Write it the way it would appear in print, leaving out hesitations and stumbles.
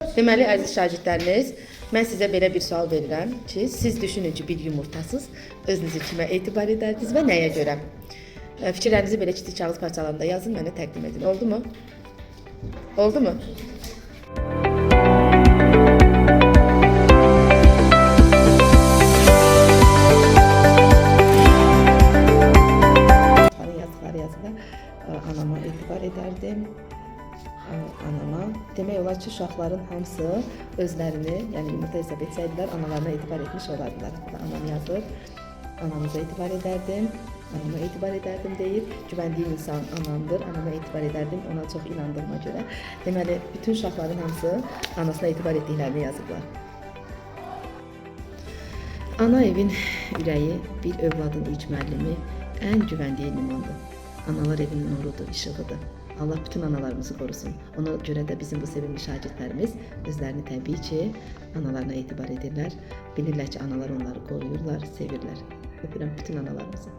Deməli, əziz şagirdlərimiz, mən sizə belə bir sual verirəm ki, siz düşünün ki, bir yumurtasız, özünüzü kimə etibar edərdiniz və nəyə görə? Fikirlərinizi belə kiçik kağız parçalarında yazın, mənə təqdim edin. Oldu mu? Oldu mu? Yazdıqları yazıda anama etibar edərdim. Anama. Demək olar ki, uşaqların hamısı özlərini, yəni yumurta hesab etsəydilər, analarına etibar etmiş olardılar. Anam yazır, anamıza etibar edərdim, anama etibar edərdim deyib, güvəndiyim insan anamdır, anama etibar edərdim, ona çox inandığıma görə. Deməli, bütün uşaqların hamısı anasına etibar etdiklərini yazıblar. Ana evin ürəyi, bir övladın ilk müəllimi, ən güvəndiyi limandır. Analar evinin nurudur, işığıdır. Allah bütün analarımızı korusun. Ona görə də bizim bu sevimli şagirdlərimiz özlərini təbii ki, analarına etibar edirlər. Bilirlər ki, analar onları qoruyurlar, sevirlər. Öpürəm bütün analarımızı.